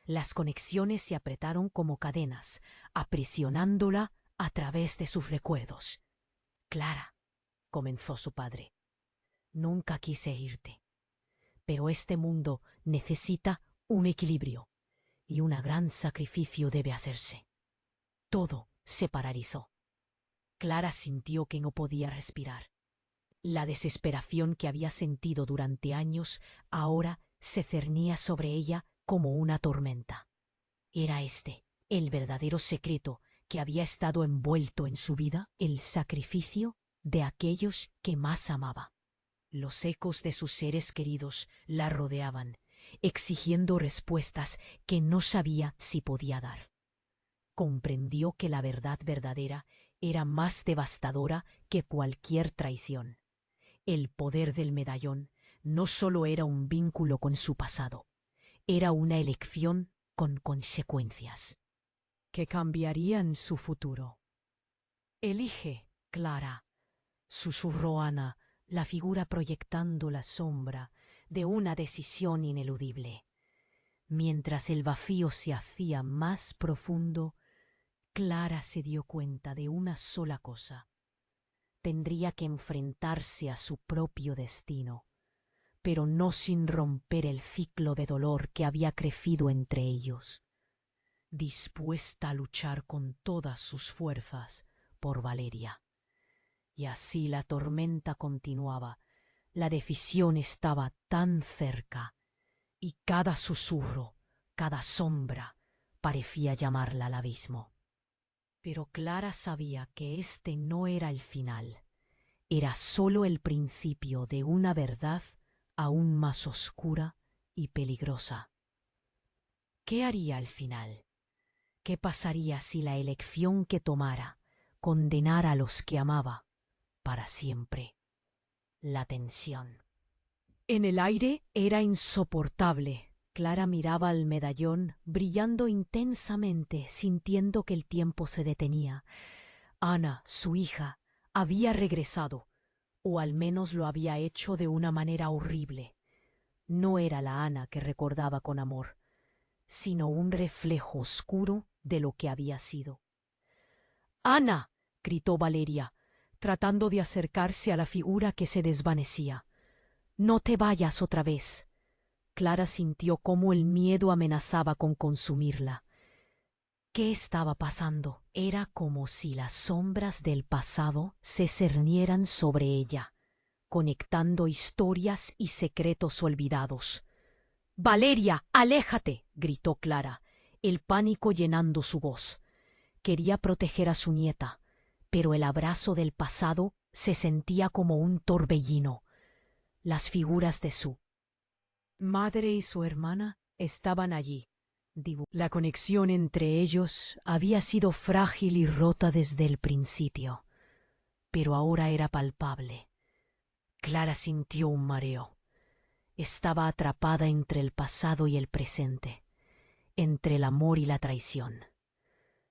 Las conexiones se apretaron como cadenas, aprisionándola a través de sus recuerdos. «Clara», comenzó su padre, «nunca quise irte, pero este mundo necesita un equilibrio y un gran sacrificio debe hacerse». Todo se paralizó. Clara sintió que no podía respirar. La desesperación que había sentido durante años ahora se cernía sobre ella como una tormenta. Era este el verdadero secreto que había estado envuelto en su vida, el sacrificio de aquellos que más amaba. Los ecos de sus seres queridos la rodeaban, exigiendo respuestas que no sabía si podía dar. comprendió que la verdad verdadera era más devastadora que cualquier traición. El poder del medallón no solo era un vínculo con su pasado, era una elección con consecuencias que cambiarían su futuro. Elige, Clara, susurró Ana, la figura proyectando la sombra de una decisión ineludible. Mientras el vacío se hacía más profundo, Clara se dio cuenta de una sola cosa. Tendría que enfrentarse a su propio destino, pero no sin romper el ciclo de dolor que había crecido entre ellos. Dispuesta a luchar con todas sus fuerzas por Valeria. Y así la tormenta continuaba. La decisión estaba tan cerca, y cada susurro, cada sombra, parecía llamarla al abismo. Pero Clara sabía que este no era el final, era sólo el principio de una verdad aún más oscura y peligrosa. ¿Qué haría al final? ¿Qué pasaría si la elección que tomara condenara a los que amaba para siempre? La tensión. En el aire era insoportable. Clara miraba al medallón, brillando intensamente, sintiendo que el tiempo se detenía. Ana, su hija, había regresado, o al menos lo había hecho de una manera horrible. No era la Ana que recordaba con amor, sino un reflejo oscuro de lo que había sido. ¡Ana! —gritó Valeria, tratando de acercarse a la figura que se desvanecía. —No te vayas otra vez. Clara sintió cómo el miedo amenazaba con consumirla. ¿Qué estaba pasando? Era como si las sombras del pasado se cernieran sobre ella, conectando historias y secretos olvidados. —¡Valeria, aléjate! —gritó Clara, el pánico llenando su voz. Quería proteger a su nieta, pero el abrazo del pasado se sentía como un torbellino. Las figuras de su madre y su hermana estaban allí. La conexión entre ellos había sido frágil y rota desde el principio, pero ahora era palpable. Clara sintió un mareo. Estaba atrapada entre el pasado y el presente, entre el amor y la traición.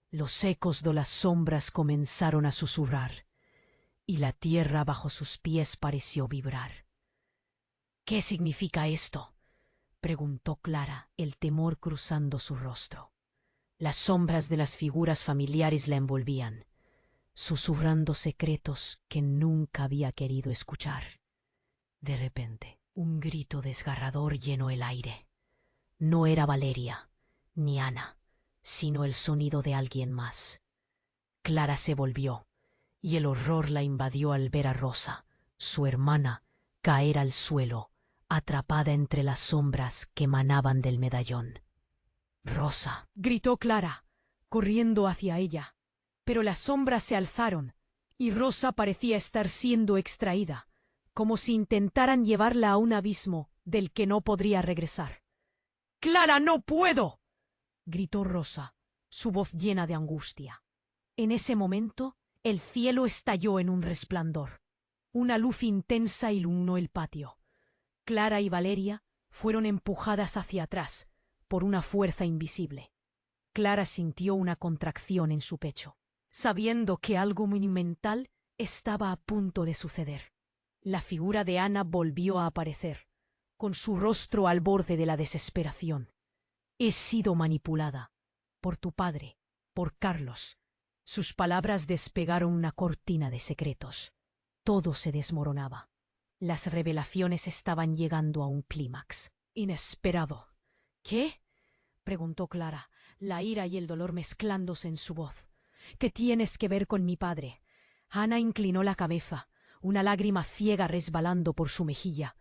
Los ecos de las sombras comenzaron a susurrar, y la tierra bajo sus pies pareció vibrar. —¿Qué significa esto? —preguntó Clara, el temor cruzando su rostro. Las sombras de las figuras familiares la envolvían, susurrando secretos que nunca había querido escuchar. De repente, un grito desgarrador llenó el aire. No era Valeria, ni Ana, sino el sonido de alguien más. Clara se volvió, y el horror la invadió al ver a Rosa, su hermana, caer al suelo, atrapada entre las sombras que emanaban del medallón. —¡Rosa! —gritó Clara, corriendo hacia ella. Pero las sombras se alzaron, y Rosa parecía estar siendo extraída, como si intentaran llevarla a un abismo del que no podría regresar. —¡Clara, no puedo! —gritó Rosa, su voz llena de angustia. En ese momento, el cielo estalló en un resplandor. Una luz intensa iluminó el patio. Clara y Valeria fueron empujadas hacia atrás por una fuerza invisible. Clara sintió una contracción en su pecho, sabiendo que algo monumental estaba a punto de suceder. La figura de Ana volvió a aparecer, con su rostro al borde de la desesperación. —He sido manipulada por tu padre, por Carlos. Sus palabras despegaron una cortina de secretos. Todo se desmoronaba. Las revelaciones estaban llegando a un clímax inesperado. —¿Qué? —preguntó Clara, la ira y el dolor mezclándose en su voz. —¿Qué tienes que ver con mi padre? Ana inclinó la cabeza, una lágrima ciega resbalando por su mejilla.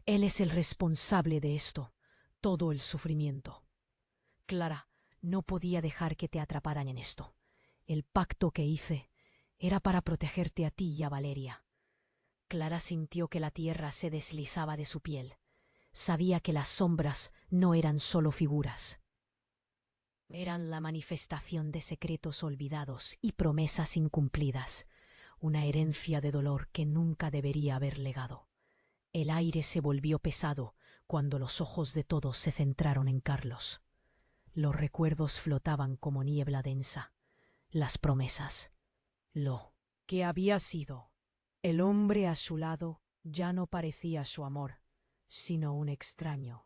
Él es el responsable de esto, todo el sufrimiento. Clara, no podía dejar que te atraparan en esto. El pacto que hice era para protegerte a ti y a Valeria. Clara sintió que la tierra se deslizaba de su piel. Sabía que las sombras no eran solo figuras. Eran la manifestación de secretos olvidados y promesas incumplidas, una herencia de dolor que nunca debería haber legado. El aire se volvió pesado cuando los ojos de todos se centraron en Carlos. Los recuerdos flotaban como niebla densa, las promesas, lo que había sido. El hombre a su lado ya no parecía su amor, sino un extraño.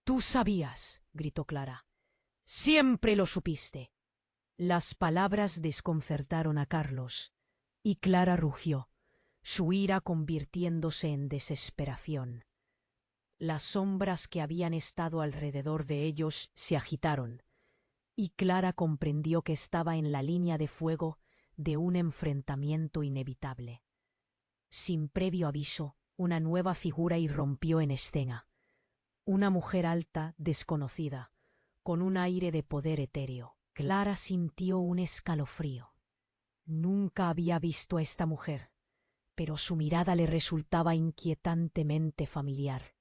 «Tú sabías», gritó Clara. «Siempre lo supiste». Las palabras desconcertaron a Carlos, y Clara rugió, su ira convirtiéndose en desesperación. Las sombras que habían estado alrededor de ellos se agitaron, y Clara comprendió que estaba en la línea de fuego de un enfrentamiento inevitable. Sin previo aviso, una nueva figura irrumpió en escena. Una mujer alta, desconocida, con un aire de poder etéreo. Clara sintió un escalofrío. Nunca había visto a esta mujer, pero su mirada le resultaba inquietantemente familiar.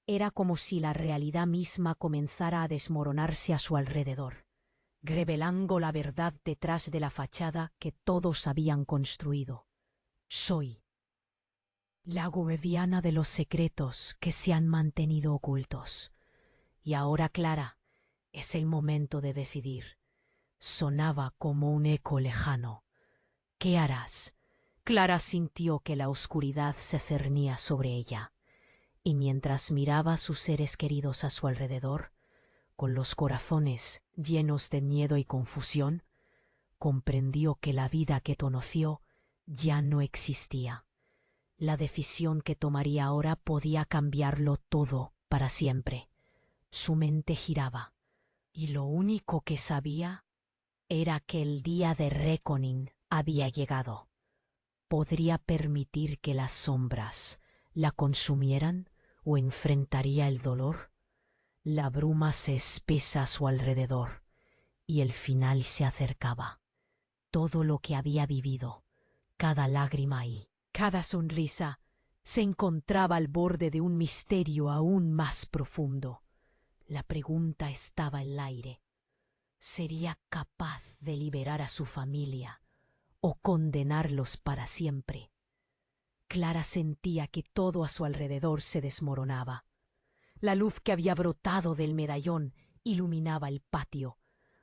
Era como si la realidad misma comenzara a desmoronarse a su alrededor, revelando la verdad detrás de la fachada que todos habían construido. «Soy la guardiana de los secretos que se han mantenido ocultos. Y ahora, Clara, es el momento de decidir». Sonaba como un eco lejano. «¿Qué harás?» Clara sintió que la oscuridad se cernía sobre ella, y mientras miraba a sus seres queridos a su alrededor, con los corazones llenos de miedo y confusión, comprendió que la vida que conoció ya no existía. La decisión que tomaría ahora podía cambiarlo todo para siempre. Su mente giraba, y lo único que sabía era que el día de reckoning había llegado. ¿Podría permitir que las sombras la consumieran o enfrentaría el dolor? La bruma se espesa a su alrededor y el final se acercaba. Todo lo que había vivido, cada lágrima y cada sonrisa, se encontraba al borde de un misterio aún más profundo. La pregunta estaba en el aire. ¿Sería capaz de liberar a su familia o condenarlos para siempre? Clara sentía que todo a su alrededor se desmoronaba. La luz que había brotado del medallón iluminaba el patio,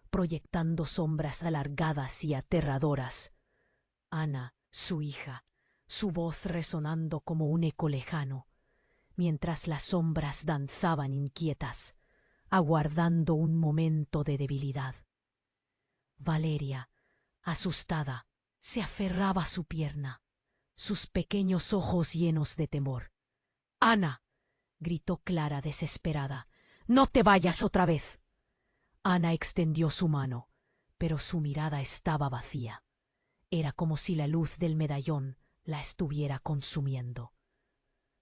proyectando sombras alargadas y aterradoras. Ana, su hija, su voz resonando como un eco lejano, mientras las sombras danzaban inquietas, aguardando un momento de debilidad. Valeria, asustada, se aferraba a su pierna, sus pequeños ojos llenos de temor. «Ana», gritó Clara desesperada, «no te vayas otra vez». Ana extendió su mano, pero su mirada estaba vacía. Era como si la luz del medallón la estuviera consumiendo.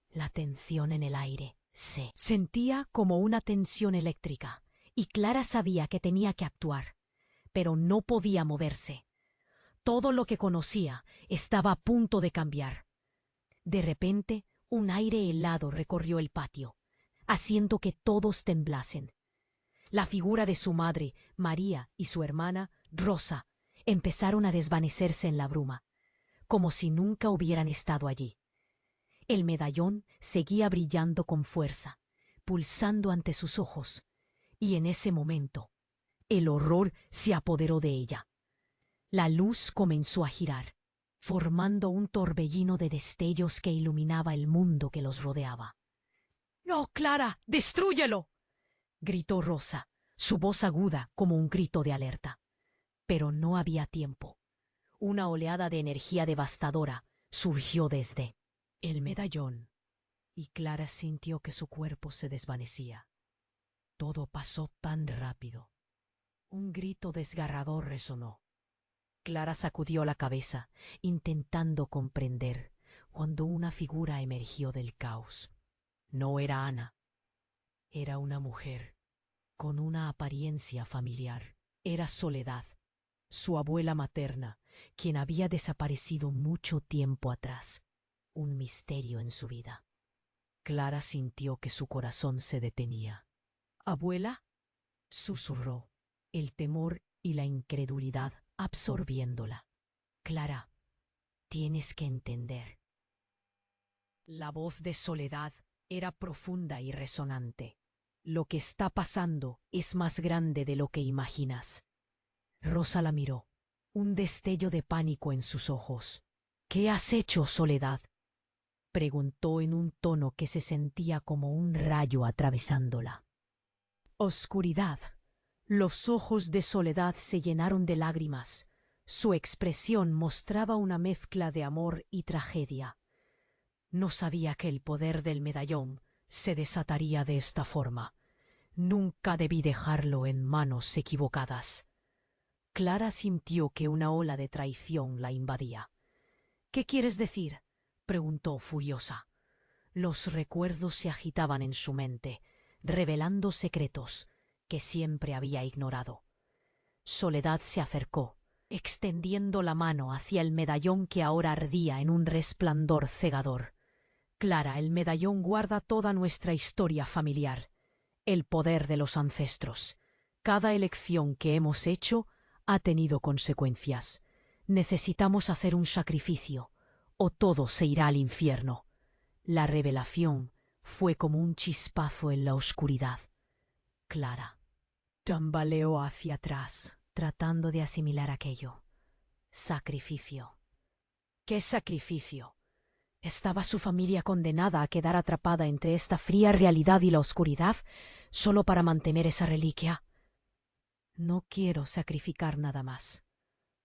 La tensión en el aire se sentía como una tensión eléctrica, y Clara sabía que tenía que actuar, pero no podía moverse. Todo lo que conocía estaba a punto de cambiar. De repente, un aire helado recorrió el patio, haciendo que todos temblasen. La figura de su madre, María, y su hermana, Rosa, empezaron a desvanecerse en la bruma, como si nunca hubieran estado allí. El medallón seguía brillando con fuerza, pulsando ante sus ojos, y en ese momento, el horror se apoderó de ella. La luz comenzó a girar, formando un torbellino de destellos que iluminaba el mundo que los rodeaba. «¡No, Clara! ¡Destrúyelo!», gritó Rosa, su voz aguda como un grito de alerta. Pero no había tiempo. Una oleada de energía devastadora surgió desde el medallón, y Clara sintió que su cuerpo se desvanecía. Todo pasó tan rápido. Un grito desgarrador resonó. Clara sacudió la cabeza, intentando comprender, cuando una figura emergió del caos. No era Ana. Era una mujer, con una apariencia familiar. Era Soledad, su abuela materna, quien había desaparecido mucho tiempo atrás. Un misterio en su vida. Clara sintió que su corazón se detenía. «¿Abuela?», susurró, el temor y la incredulidad absorbiéndola. Clara, tienes que entender. La voz de Soledad era profunda y resonante. Lo que está pasando es más grande de lo que imaginas. Rosa la miró, un destello de pánico en sus ojos. ¿Qué has hecho, Soledad?, preguntó en un tono que se sentía como un rayo atravesándola. Oscuridad. Los ojos de Soledad se llenaron de lágrimas. Su expresión mostraba una mezcla de amor y tragedia. No sabía que el poder del medallón se desataría de esta forma. Nunca debí dejarlo en manos equivocadas. Clara sintió que una ola de traición la invadía. ¿Qué quieres decir?, preguntó furiosa. Los recuerdos se agitaban en su mente, revelando secretos que siempre había ignorado. Soledad se acercó, extendiendo la mano hacia el medallón que ahora ardía en un resplandor cegador. Clara, el medallón guarda toda nuestra historia familiar, el poder de los ancestros. Cada elección que hemos hecho ha tenido consecuencias. Necesitamos hacer un sacrificio, o todo se irá al infierno. La revelación fue como un chispazo en la oscuridad. Clara tambaleó hacia atrás, tratando de asimilar aquello. Sacrificio. ¿Qué sacrificio? ¿Estaba su familia condenada a quedar atrapada entre esta fría realidad y la oscuridad, solo para mantener esa reliquia? No quiero sacrificar nada más.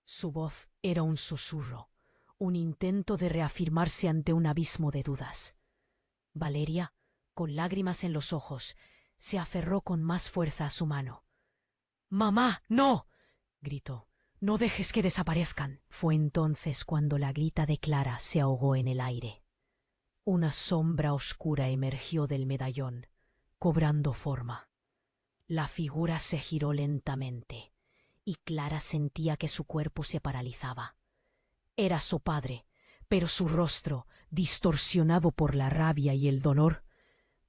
Su voz era un susurro, un intento de reafirmarse ante un abismo de dudas. Valeria, con lágrimas en los ojos, se aferró con más fuerza a su mano. «¡Mamá, no!», gritó. «No dejes que desaparezcan». Fue entonces cuando la grita de Clara se ahogó en el aire. Una sombra oscura emergió del medallón, cobrando forma. La figura se giró lentamente, y Clara sentía que su cuerpo se paralizaba. Era su padre, pero su rostro, distorsionado por la rabia y el dolor,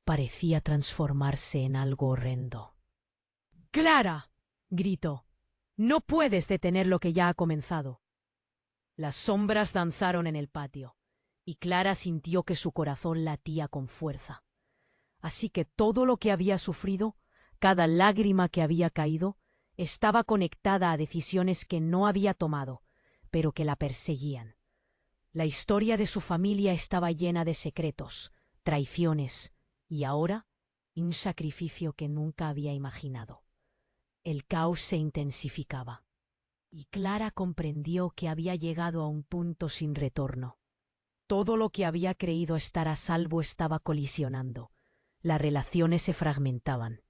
parecía transformarse en algo horrendo. «¡Clara!», gritó. «No puedes detener lo que ya ha comenzado». Las sombras danzaron en el patio, y Clara sintió que su corazón latía con fuerza. Así que todo lo que había sufrido, cada lágrima que había caído, estaba conectada a decisiones que no había tomado, pero que la perseguían. La historia de su familia estaba llena de secretos, traiciones y ahora un sacrificio que nunca había imaginado. El caos se intensificaba, y Clara comprendió que había llegado a un punto sin retorno. Todo lo que había creído estar a salvo estaba colisionando. Las relaciones se fragmentaban,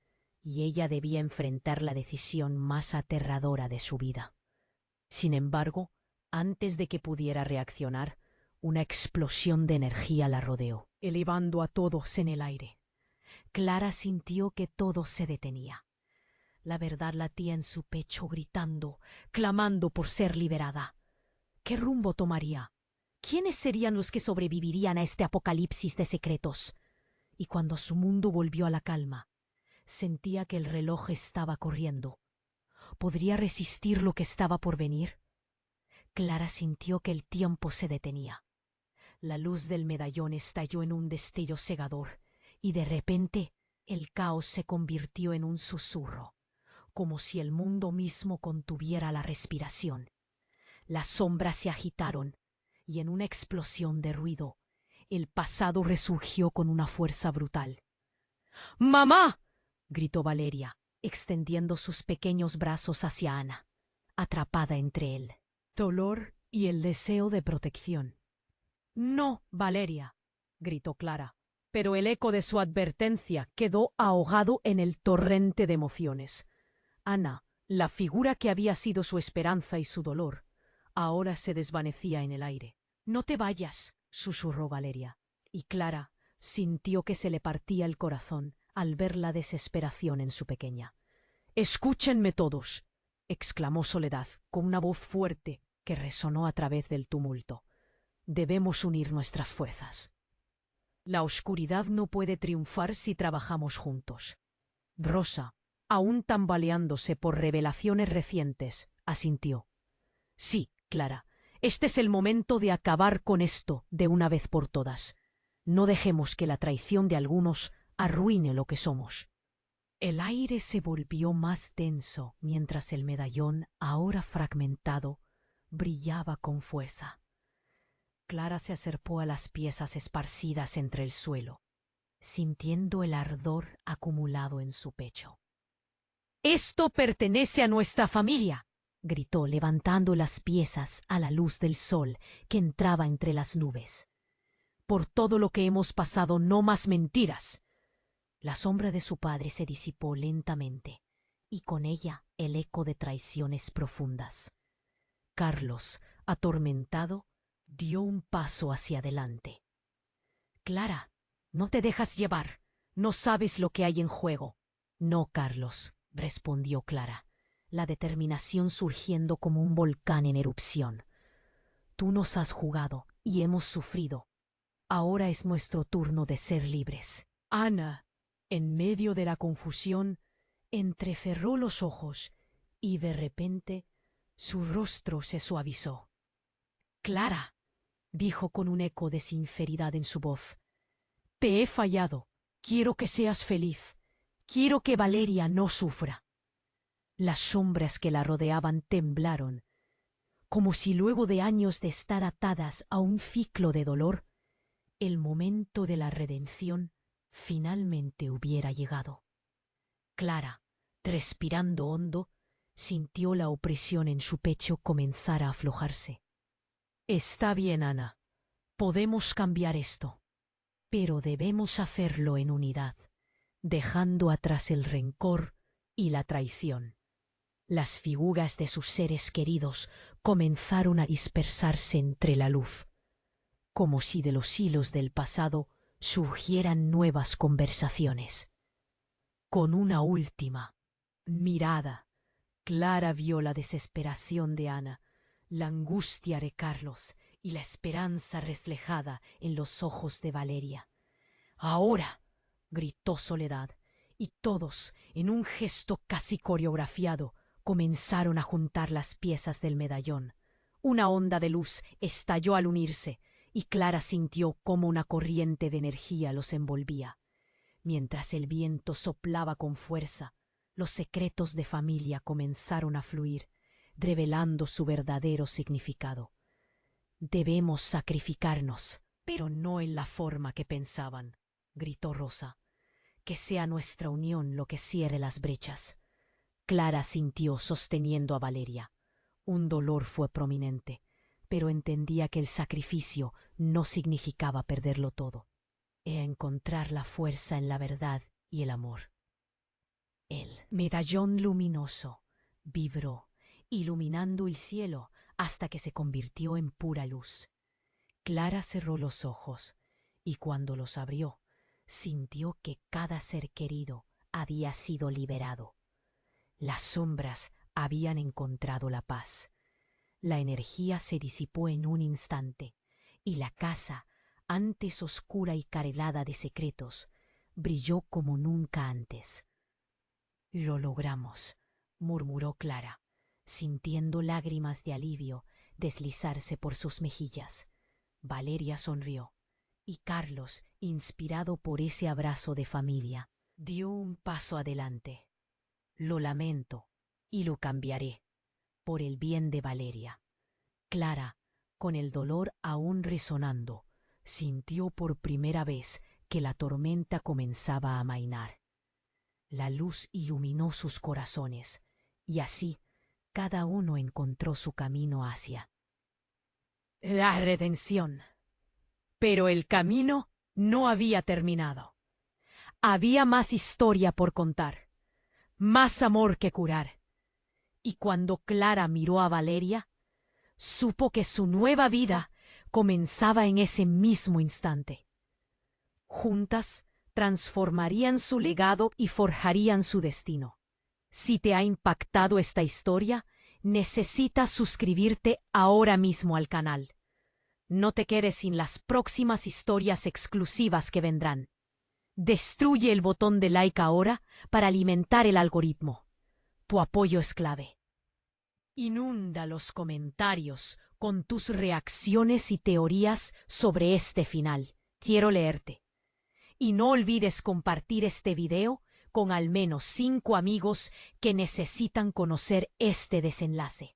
y ella debía enfrentar la decisión más aterradora de su vida. Sin embargo, antes de que pudiera reaccionar, una explosión de energía la rodeó, elevando a todos en el aire. Clara sintió que todo se detenía. La verdad latía en su pecho gritando, clamando por ser liberada. ¿Qué rumbo tomaría? ¿Quiénes serían los que sobrevivirían a este apocalipsis de secretos? Y cuando su mundo volvió a la calma, sentía que el reloj estaba corriendo. ¿Podría resistir lo que estaba por venir? Clara sintió que el tiempo se detenía. La luz del medallón estalló en un destello cegador, y de repente el caos se convirtió en un susurro, como si el mundo mismo contuviera la respiración. Las sombras se agitaron, y en una explosión de ruido, el pasado resurgió con una fuerza brutal. «¡Mamá!», gritó Valeria, extendiendo sus pequeños brazos hacia Ana, atrapada entre el dolor y el deseo de protección. «No, Valeria», gritó Clara, pero el eco de su advertencia quedó ahogado en el torrente de emociones. Ana, la figura que había sido su esperanza y su dolor, ahora se desvanecía en el aire. «No te vayas», susurró Valeria, y Clara sintió que se le partía el corazón al ver la desesperación en su pequeña. «Escúchenme todos», exclamó Soledad con una voz fuerte que resonó a través del tumulto. «Debemos unir nuestras fuerzas. La oscuridad no puede triunfar si trabajamos juntos. Rosa, Aún tambaleándose por revelaciones recientes, asintió. Sí, Clara, este es el momento de acabar con esto de una vez por todas. No dejemos que la traición de algunos arruine lo que somos. El aire se volvió más denso mientras el medallón, ahora fragmentado, brillaba con fuerza. Clara se acercó a las piezas esparcidas entre el suelo, sintiendo el ardor acumulado en su pecho. «¡Esto pertenece a nuestra familia!», gritó, levantando las piezas a la luz del sol que entraba entre las nubes. «Por todo lo que hemos pasado, no más mentiras». La sombra de su padre se disipó lentamente, y con ella el eco de traiciones profundas. Carlos, atormentado, dio un paso hacia adelante. «Clara, no te dejas llevar. No sabes lo que hay en juego». «No, Carlos», respondió Clara, la determinación surgiendo como un volcán en erupción. «Tú nos has jugado y hemos sufrido. Ahora es nuestro turno de ser libres». Ana, en medio de la confusión, entrecerró los ojos y de repente su rostro se suavizó. «Clara», dijo con un eco de sinceridad en su voz, «te he fallado. Quiero que seas feliz. Quiero que Valeria no sufra». Las sombras que la rodeaban temblaron, como si luego de años de estar atadas a un ciclo de dolor, el momento de la redención finalmente hubiera llegado. Clara, respirando hondo, sintió la opresión en su pecho comenzar a aflojarse. «Está bien, Ana. Podemos cambiar esto. Pero debemos hacerlo en unidad, dejando atrás el rencor y la traición». Las figuras de sus seres queridos comenzaron a dispersarse entre la luz, como si de los hilos del pasado surgieran nuevas conversaciones. Con una última mirada, Clara vio la desesperación de Ana, la angustia de Carlos y la esperanza reflejada en los ojos de Valeria. «¡Ahora!», gritó Soledad, y todos, en un gesto casi coreografiado, comenzaron a juntar las piezas del medallón. Una onda de luz estalló al unirse, y Clara sintió cómo una corriente de energía los envolvía. Mientras el viento soplaba con fuerza, los secretos de familia comenzaron a fluir, revelando su verdadero significado. «Debemos sacrificarnos, pero no en la forma que pensaban», gritó Rosa. «Que sea nuestra unión lo que cierre las brechas». Clara sintió sosteniendo a Valeria. Un dolor fue prominente, pero entendía que el sacrificio no significaba perderlo todo, e encontrar la fuerza en la verdad y el amor. El medallón luminoso vibró, iluminando el cielo hasta que se convirtió en pura luz. Clara cerró los ojos, y cuando los abrió, sintió que cada ser querido había sido liberado. Las sombras habían encontrado la paz. La energía se disipó en un instante, y la casa, antes oscura y carelada de secretos, brilló como nunca antes. «Lo logramos», murmuró Clara, sintiendo lágrimas de alivio deslizarse por sus mejillas. Valeria sonrió, y Carlos, inspirado por ese abrazo de familia, dio un paso adelante. «Lo lamento, y lo cambiaré, por el bien de Valeria». Clara, con el dolor aún resonando, sintió por primera vez que la tormenta comenzaba a amainar. La luz iluminó sus corazones, y así cada uno encontró su camino hacia la redención. Pero el camino no había terminado. Había más historia por contar, más amor que curar. Y cuando Clara miró a Valeria, supo que su nueva vida comenzaba en ese mismo instante. Juntas transformarían su legado y forjarían su destino. Si te ha impactado esta historia, necesitas suscribirte ahora mismo al canal. No te quedes sin las próximas historias exclusivas que vendrán. Destruye el botón de like ahora para alimentar el algoritmo. Tu apoyo es clave. Inunda los comentarios con tus reacciones y teorías sobre este final. Quiero leerte. Y no olvides compartir este video con al menos 5 amigos que necesitan conocer este desenlace.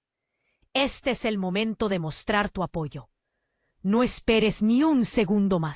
Este es el momento de mostrar tu apoyo. No esperes ni un segundo más.